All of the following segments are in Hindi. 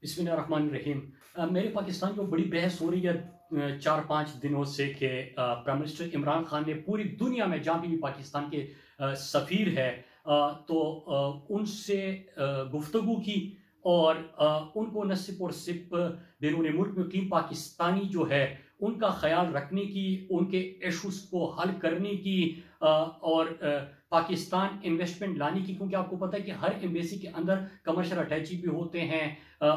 बिस्मिल्लाहिर्रहमानिर्रहीम। मेरे पाकिस्तान में बड़ी बहस हो रही है 4-5 दिनों से कि प्राइम मिनिस्टर इमरान खान ने पूरी दुनिया में जहाँ भी पाकिस्तान के सफ़ीर है तो उनसे गुफ्तगू की और उनको न सिर्फ और सिर्फ बैरून मुल्क मुकीम पाकिस्तानी जो है उनका ख्याल रखने की, उनके इशूज़ को हल करने की और पाकिस्तान इन्वेस्टमेंट लाने की, क्योंकि आपको पता है कि हर एम्बेसी के अंदर कमर्शियल अटैची भी होते हैं,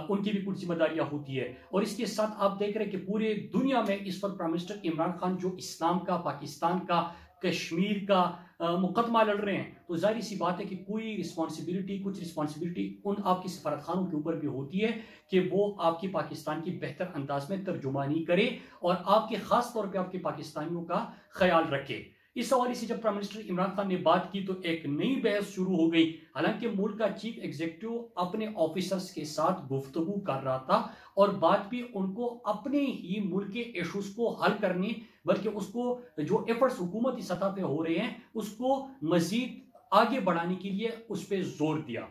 उनकी भी कुछ जिम्मेदारियां होती है। और इसके साथ आप देख रहे हैं कि पूरे दुनिया में इस वक्त प्राइम मिनिस्टर इमरान खान जो इस्लाम का, पाकिस्तान का, कश्मीर का मुकदमा लड़ रहे हैं, तो जाहिर सी बात है कि कोई रिस्पॉन्सिबिलिटी, कुछ रिस्पॉन्सिबिलिटी उन आपकी सफारत खानों के ऊपर भी होती है कि वो आपकी पाकिस्तान की बेहतर अंदाज में तर्जुमानी करे और आपके खास तौर पर आपके पाकिस्तानियों का ख्याल रखे। इस हवाले से जब प्राइम मिनिस्टर इमरान खान ने बात की तो एक नई बहस शुरू हो गई। हालांकि मुल्क का चीफ एग्जीक्यूटिव अपने ऑफिसर्स के साथ गुफ्तगू कर रहा था और बात भी उनको अपने ही मुल्क के इशूज को हल करने, बल्कि उसको जो एफर्ट्स हुकूमती सतह पे हो रहे हैं उसको मजीद आगे बढ़ाने के लिए उस पर जोर दिया।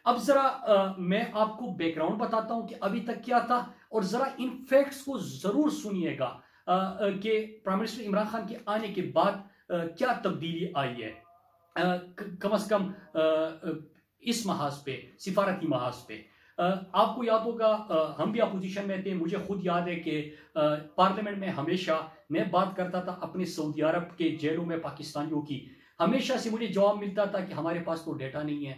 अब जरा मैं आपको बैकग्राउंड बताता हूं कि अभी तक क्या था और जरा इन फैक्ट्स को जरूर सुनिएगा कि प्राइम मिनिस्टर इमरान खान के आने के बाद क्या तब्दीली आई है। कम अज कम इस महाज पे, सिफारती महाज पे। आपको याद होगा हम भी अपोजिशन में थे, मुझे खुद याद है कि पार्लियामेंट में हमेशा मैं बात करता था अपने सऊदी अरब के जेलों में पाकिस्तानियों की। हमेशा से मुझे जवाब मिलता था कि हमारे पास तो डेटा नहीं है।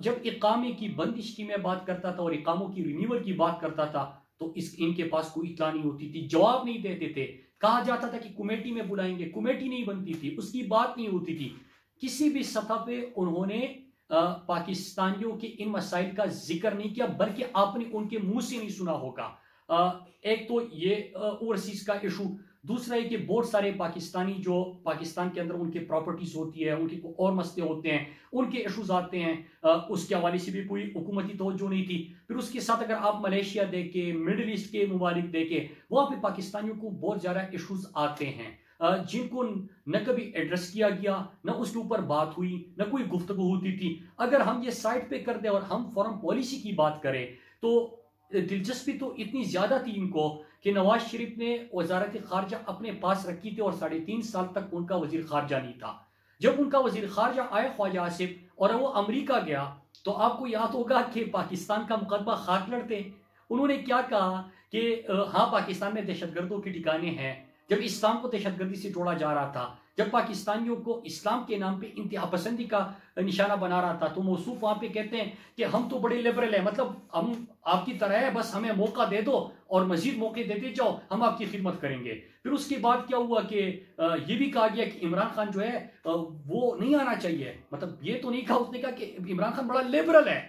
जब इकामे की बंदिश की मैं बात करता था और इकामों की रिन्यूअल की बात करता था तो इनके पास कोई इतला नहीं होती थी, जवाब नहीं देते थे। कहा जाता था कि कमेटी में बुलाएंगे, कमेटी नहीं बनती थी, उसकी बात नहीं होती थी। किसी भी सतह पे उन्होंने पाकिस्तानियों के इन मसाइल का जिक्र नहीं किया, बल्कि आपने उनके मुंह से नहीं सुना होगा। एक तो ये ओवरसीज का इशू, दूसरा है कि बहुत सारे पाकिस्तानी जो पाकिस्तान के अंदर उनके प्रॉपर्टीज होती है, उनके और मसले होते हैं, उनके इशूज आते हैं, उसके हवाले से भी कोई हुकूमती तवज्जो नहीं थी। फिर उसके साथ अगर आप मलेशिया देखें, मिडिल ईस्ट के ममालिक देखें, वहां पे पाकिस्तानियों को बहुत ज्यादा इशूज आते हैं जिनको न कभी एड्रेस किया गया, न उसके ऊपर बात हुई, न कोई गुफ्तगू होती थी। अगर हम ये साइड पे कर दें और हम फॉरेन पॉलिसी की बात करें तो दिलचस्पी तो इतनी ज्यादा थी इनको कि नवाज शरीफ ने वजारत खारजा अपने पास रखी थी और 3.5 साल तक उनका वजीर खारजा नहीं था। जब उनका वजीर खारजा आया ख्वाजा आसिफ और वो अमेरिका गया तो आपको याद होगा कि पाकिस्तान का मुकदमा खाक लड़ते उन्होंने क्या कहा कि हाँ, पाकिस्तान में दहशतगर्दों के ठिकाने हैं। जब इस्लाम को दहशतगर्दी से जोड़ा जा रहा था, जब पाकिस्तानियों को इस्लाम के नाम पे इंतहा पसंदी का निशाना बना रहा था, तो मौसूफ वहां पे कहते हैं कि हम तो बड़े लिबरल हैं, मतलब हम आपकी तरह है, बस हमें मौका दे दो और मजीद मौके देते जाओ, हम आपकी खिदमत करेंगे। फिर उसके बाद क्या हुआ कि ये भी कहा गया कि इमरान खान जो है वो नहीं आना चाहिए। मतलब ये तो नहीं कहा, उसने कहा कि इमरान खान बड़ा लिबरल है,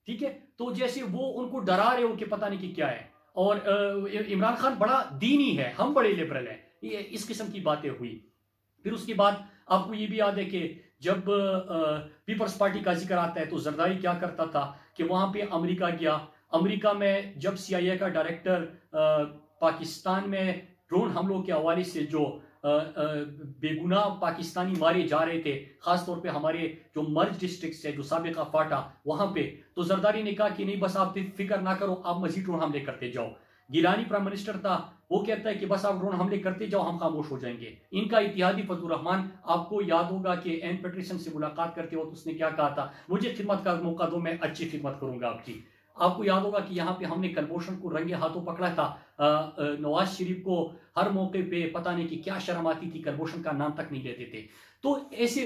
ठीक है। तो जैसे वो उनको डरा रहे हो कि पता नहीं कि क्या है, और इमरान खान बड़ा दीनी है, हम बड़े लिबरल हैं, ये इस किस्म की बातें हुई। फिर उसके बाद आपको ये भी याद है कि जब पीपल्स पार्टी का जिक्र आता है तो जरदारी क्या करता था कि वहां पे अमेरिका गया। अमेरिका में जब CIA का डायरेक्टर पाकिस्तान में ड्रोन हमलों के हवाले से जो बेगुनाह पाकिस्तानी मारे जा रहे थे, खासतौर पे हमारे जो मर्ज डिस्ट्रिक्ट है, जो साबिका फाटा, वहां पे तो जरदारी ने कहा कि नहीं, बस आप फिक्र ना करो, आप मजीद ड्रोन हमले करते जाओ। गिलानी प्राइम मिनिस्टर था, वो कहता है कि बस आप ड्रोन हमले करते जाओ, हम खामोश हो जाएंगे। इनका इत्तेहादी फजलुर रहमान, आपको याद होगा कि एन पेट्रिसन से मुलाकात करते वक्त उसने क्या कहा था, मुझे खिदमत का मौका दो, मैं अच्छी खिदमत करूंगा आपकी। आपको याद होगा कि यहाँ पे हमने कलभूषण को रंगे हाथों पकड़ा था। नवाज शरीफ को हर मौके पे पता नहीं कि क्या शर्म आती थी, कलभूषण का नाम तक नहीं लेते थे। तो ऐसे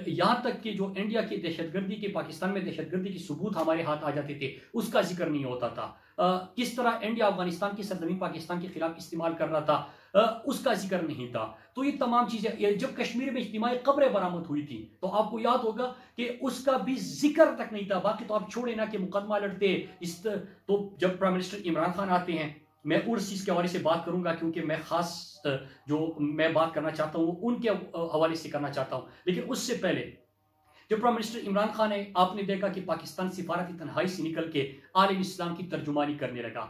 यहाँ तक कि जो इंडिया की दहशतगर्दी के, पाकिस्तान में दहशतगर्दी की सबूत हमारे हाथ आ जाते थे, उसका जिक्र नहीं होता था। किस तरह इंडिया अफगानिस्तान की सरजमीन पाकिस्तान के खिलाफ इस्तेमाल कर रहा था, उसका जिक्र नहीं था। तो ये तमाम चीजें, जब कश्मीर में इज्तिमाई कब्रें बरामद हुई थी तो आपको याद होगा कि उसका भी जिक्र तक नहीं था। बाकी तो आप छोड़े ना कि मुकदमा लड़ते तो जब प्राइम मिनिस्टर इमरान खान आते हैं, मैं उस चीज के हवाले से बात करूंगा क्योंकि मैं खास जो मैं बात करना चाहता हूं उनके हवाले से करना चाहता हूं। लेकिन उससे पहले जब प्राइम मिनिस्टर इमरान खान है, आपने देखा कि पाकिस्तान सिफारती तन्हाई से निकल के आलम इस्लाम की तर्जुमानी करने लगा,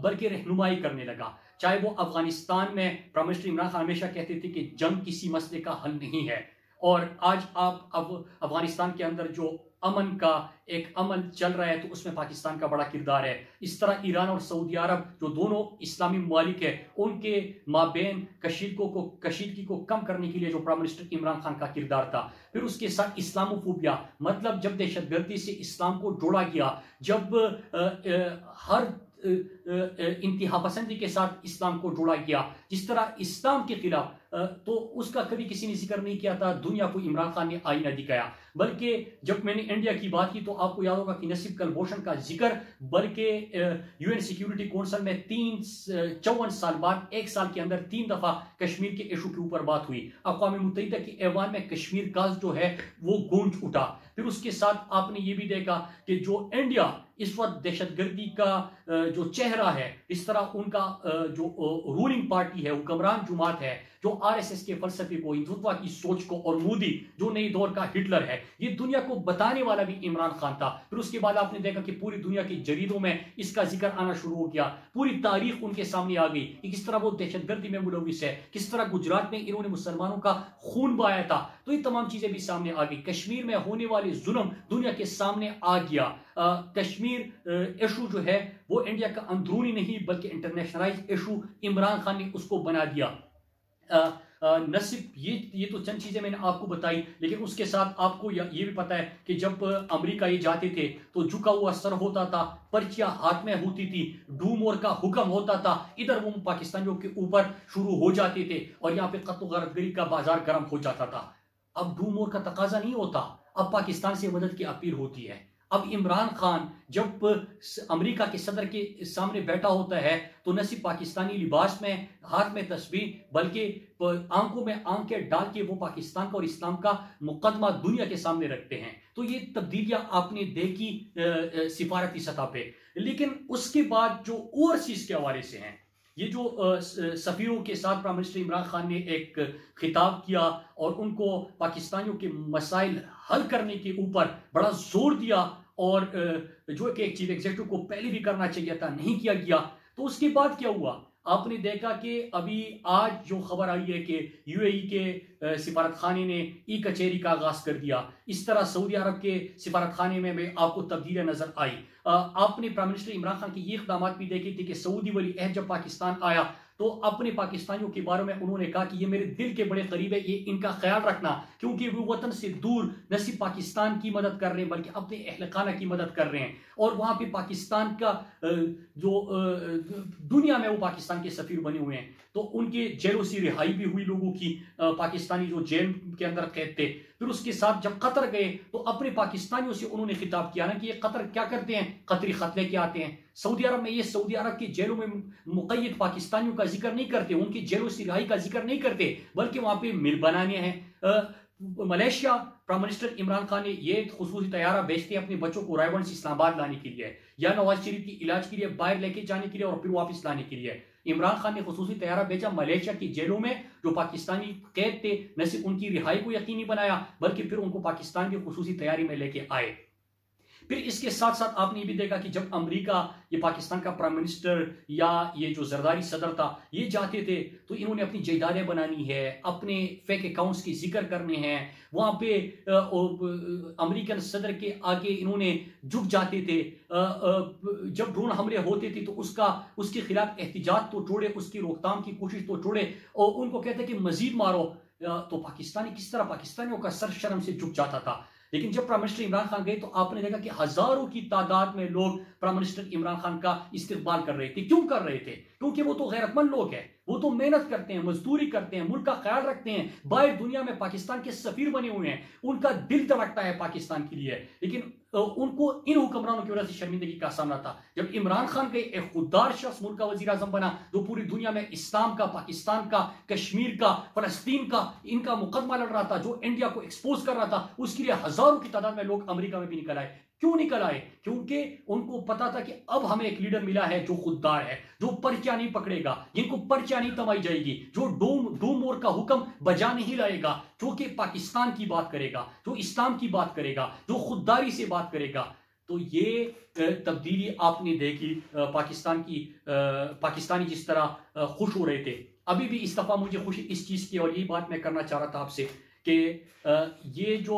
बल्कि रहनुमाई करने लगा। चाहे वो अफगानिस्तान में प्राइम मिनिस्टर इमरान खान हमेशा कहते थे कि जंग किसी मसले का हल नहीं है, और आज आप अब अफगानिस्तान के अंदर जो अमन का एक अमल चल रहा है तो उसमें पाकिस्तान का बड़ा किरदार है। इस तरह ईरान और सऊदी अरब जो दोनों इस्लामी ममालिक है उनके माबेन कशीदगी को कम करने के लिए जो प्राइम मिनिस्टर इमरान खान का किरदार था। फिर उसके साथ इस्लामोफोबिया, मतलब जब दहशतगर्दी से इस्लाम को जोड़ा गया, जब हर इंतहा पसंदी के साथ इस्लाम को जोड़ा गया, जिस तरह इस्लाम के खिलाफ, तो उसका कभी किसी ने जिक्र नहीं किया था। दुनिया को इमरान खान ने आईना दिखाया। बल्कि जब मैंने इंडिया की बात की तो आपको याद होगा कि नसीब कलभूषण का जिक्र बल्कि यूएन सिक्योरिटी काउंसिल में 54 साल बाद, एक साल के अंदर 3 दफा कश्मीर के इशू के ऊपर बात हुई। अक़वाम मुत्तहिदा की ऐवान में कश्मीर का जो है वो गूंज उठा। फिर उसके साथ आपने ये भी देखा कि जो इंडिया इस वक्त दहशतगर्दी का जो चेहरा है, इस तरह उनका जो रूलिंग पार्टी है, हुक्मरान जुमात है, जो आरएसएस के फलसफे को, हिंदुत्व की सोच को, और मोदी जो नई दौर का हिटलर है, ये दुनिया को बताने वाला भी इमरान खान था। फिर उसके बाद आपने देखा कि पूरी दुनिया के जरीदों में इसका जिक्र आना शुरू हो गया। पूरी तारीख उनके सामने आ गई कि किस तरह वो दहशतगर्दी में मुलविस है, किस तरह गुजरात में इन्होंने मुसलमानों का खून बहाया था। तो ये तमाम चीजें भी सामने आ गई। कश्मीर में होने वाले जुल्म दुनिया के सामने आ गया। कश्मीर इशू जो है वो इंडिया का अंदरूनी नहीं बल्कि इंटरनेशनलाइज इशू इमरान खान ने उसको बना दिया। नसीब ये तो चंद चीजें मैंने आपको बताई, लेकिन उसके साथ आपको ये भी पता है कि जब अमेरिका ये जाते थे तो झुका हुआ सर होता था, पर्चियां हाथ में होती थी, डूमोर का हुक्म होता था, इधर वो पाकिस्तानियों के ऊपर शुरू हो जाते थे और यहाँ पे कत्ल गारतगरी का बाजार गर्म हो जाता था। अब डूमोर का तकाजा नहीं होता, अब पाकिस्तान से मदद की अपील होती है। अब इमरान खान जब अमेरिका के सदर के सामने बैठा होता है तो न सिर्फ पाकिस्तानी लिबास में, हाथ में तस्बीह, बल्कि आंखों में आंखें डाल के वो पाकिस्तान का और इस्लाम का मुकदमा दुनिया के सामने रखते हैं। तो ये तब्दीलियां आपने देखी सिफारती सतह पे। लेकिन उसके बाद जो ओवरसीज के हवाले से हैं, ये जो सफीरों के साथ प्राइम मिनिस्टर इमरान खान ने एक खिताब किया और उनको पाकिस्तानियों के मसाइल हल करने के ऊपर बड़ा जोर दिया, और जो कि एक चीफ एग्जीक्यूटिव को पहले भी करना चाहिए था, नहीं किया गया। तो उसके बाद क्या हुआ, आपने देखा कि अभी आज जो खबर आई है कि यूएई के सिफारत खाने ने ई कचहरी का आगाज कर दिया। इस तरह सऊदी अरब के सिफारत खाने में भी आपको तब्दीलियां नजर आई। आपने प्राइम मिनिस्टर इमरान खान की ये इक़दाम भी देखे थे कि सऊदी वली अहद जब पाकिस्तान आया तो अपने पाकिस्तानियों के बारे में उन्होंने कहा कि ये मेरे दिल के बड़े करीब है, ये इनका ख्याल रखना, क्योंकि वो वतन से दूर न सिर्फ पाकिस्तान की मदद कर रहे हैं बल्कि अपने अहल खाना की मदद कर रहे हैं। और वहां पे पाकिस्तान का जो दुनिया में वो पाकिस्तान के सफीर बने हुए हैं, तो उनके जेलों से रिहाई भी हुई लोगों की, पाकिस्तानी जो जेल के अंदर कैद थे। फिर उसके साथ जब कतर गए तो अपने पाकिस्तानियों से उन्होंने खिताब किया ना कि ये कतर क्या करते हैं, कतरी खत लेके आते हैं सऊदी अरब में, ये सऊदी अरब की जेलों में मुक़य्यद पाकिस्तानियों का जिक्र नहीं करते, उनकी जेलों से रिहाई का जिक्र नहीं करते, बल्कि वहां पे मिल बनाने हैं। Malaysia prime minister Imran Khan ने ये खुसूसी तैयारा भेजते हैं अपने बच्चों को रायबंद से इस्लामाबाद लाने के लिए, या नवाज शरीफ की इलाज के लिए बाहर लेके जाने के लिए और फिर वापस लाने के लिए। इमरान खान ने खुसूसी तैयारा भेजा मलेशिया की जेलों में, जो पाकिस्तानी कैद थे न सिर्फ उनकी रिहाई को यकीनी बनाया बल्कि फिर उनको पाकिस्तान की खुसूसी तैयारी में लेके आए। फिर इसके साथ साथ आपने ये भी देखा कि जब अमेरिका, ये पाकिस्तान का प्राइम मिनिस्टर या ये जो जरदारी सदर था, ये जाते थे तो इन्होंने अपनी जायदादें बनानी है, अपने फेक अकाउंट्स की जिक्र करने हैं, वहां पे अमेरिकन सदर के आगे इन्होंने झुक जाते थे। जब ड्रोन हमले होते थे तो उसके खिलाफ एहतिजाज तो छोड़े, उसकी रोकथाम की कोशिश तो छोड़े, और उनको कहते कि मजीद मारो। तो पाकिस्तानी किस तरह पाकिस्तानियों का सर शर्म से झुक जाता था। लेकिन जब प्राइम मिनिस्टर इमरान खान गए तो आपने देखा कि हजारों की तादाद में लोग प्राइम मिनिस्टर इमरान खान का इस्तेकबाल कर रहे थे। क्यों कर रहे थे? क्योंकि वो तो गैरतमंद लोग हैं, वो तो मेहनत करते हैं, मजदूरी करते हैं, मुल्क का ख्याल रखते हैं, बाहर दुनिया में पाकिस्तान के सफीर बने हुए हैं, उनका दिल धड़कता है पाकिस्तान के लिए। लेकिन उनको इन हुक्मरानों की वजह से शर्मिंदगी का सामना था। जब इमरान खान के एक खुददार शख्स मुल्क का वजीर आजम बना, जो पूरी दुनिया में इस्लाम का, पाकिस्तान का, कश्मीर का, फलस्तीन का, इनका मुकदमा लड़ रहा था, जो इंडिया को एक्सपोज कर रहा था, उसके लिए हजारों की तादाद में लोग अमेरिका में भी निकल आए। क्यों निकल आए? क्योंकि उनको पता था कि अब हमें एक लीडर मिला है जो खुददार है, जो पर्चा नहीं पकड़ेगा, जिनको पर्चा नहीं तमाई जाएगी, जो डूम और का हुक्म बजा नहीं लाएगा, जो कि पाकिस्तान की बात करेगा, जो इस्लाम की बात करेगा, जो खुददारी से बात करेगा। तो ये तब्दीली आपने देखी पाकिस्तानी जिस तरह खुश हो रहे थे। अभी भी इस दफा मुझे खुशी इस चीज की, और यही बात मैं करना चाह रहा था आपसे, कि ये जो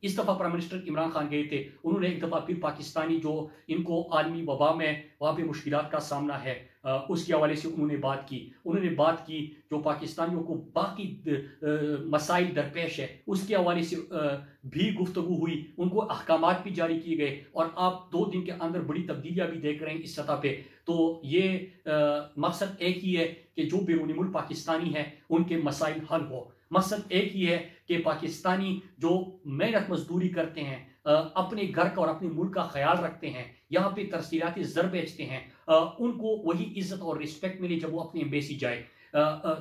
इस दफ़ा प्राइम मिनिस्टर इमरान खान गए थे, उन्होंने एक दफ़ा फिर पाकिस्तानी जो इनको आलमी वबा में वहाँ पे मुश्किलात का सामना है उसके हवाले से उन्होंने बात की जो पाकिस्तानियों को बाकी मसाइल दरपेश है उसके हवाले से भी गुफ्तगू हुई, उनको अहकामात भी जारी किए गए और आप 2 दिन के अंदर बड़ी तब्दीलियां भी देख रहे हैं इस सतह पे। तो ये मकसद एक ही है कि जो बैरूनी मुल्क पाकिस्तानी है उनके मसाइल हल हो। मकसद एक ही है कि पाकिस्तानी जो मेहनत मजदूरी करते हैं, अपने घर का और अपने मुल्क का ख्याल रखते हैं, यहाँ पे तरसीलाती ज़र बेचते हैं, उनको वही इज्जत और रिस्पेक्ट मिले जब वो अपनी एम्बेसी जाए।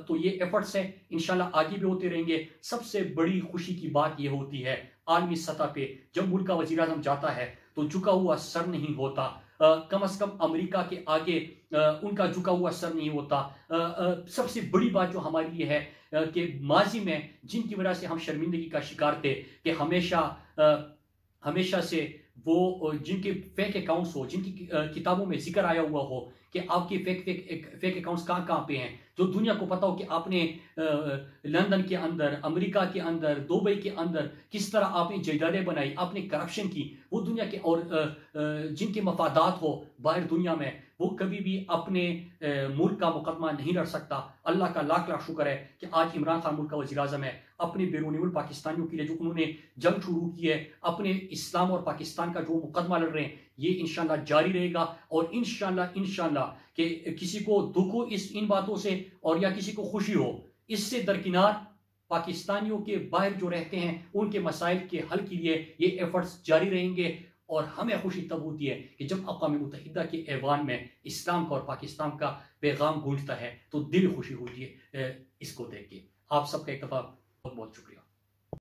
तो ये एफर्ट्स है, इंशाल्लाह आगे भी होते रहेंगे। सबसे बड़ी खुशी की बात ये होती है आलमी सतह पे जब मुल्क का वज़ीर आज़म जाता है तो झुका हुआ सर नहीं होता, कम से कम अमेरिका के आगे उनका झुका हुआ सर नहीं होता। सबसे बड़ी बात जो हमारे लिए है कि माजी में जिनकी वजह से हम शर्मिंदगी का शिकार थे कि हमेशा से वो जिनके फेक अकाउंट्स हो, जिनकी किताबों में जिक्र आया हुआ हो कि आपके फेक अकाउंट्स कहाँ पे हैं, जो दुनिया को पता हो कि आपने लंदन के अंदर, अमेरिका के अंदर, दुबई के अंदर किस तरह आपने जायदादें बनाई, आपने करप्शन की, वो दुनिया के और जिनके मफादात हो बाहर दुनिया में, वो कभी भी अपने मुल्क का मुकदमा नहीं लड़ सकता। अल्लाह का लाख लाख शुक्र है कि आज इमरान खान मुल्क का वज़ीर आज़म है। अपने बैरूनी मुल्क पाकिस्तानियों के लिए जो उन्होंने जंग शुरू की है, अपने इस्लाम और पाकिस्तान का जो मुकदमा लड़ रहे हैं, ये इंशाल्लाह जारी रहेगा। और इंशाल्लाह कि किसी को दुख हो इन बातों से और या किसी को खुशी हो, इससे दरकिनार पाकिस्तानियों के बाहर जो रहते हैं उनके मसाइल के हल के लिए ये एफर्ट्स जारी रहेंगे। और हमें खुशी तब होती है कि जब अक़वाम मुत्तहिदा के ऐवान में इस्लाम का और पाकिस्तान का पैगाम गूंजता है तो दिल खुशी होती है इसको देख के। आप सबका एक दफ़ा बहुत बहुत शुक्रिया।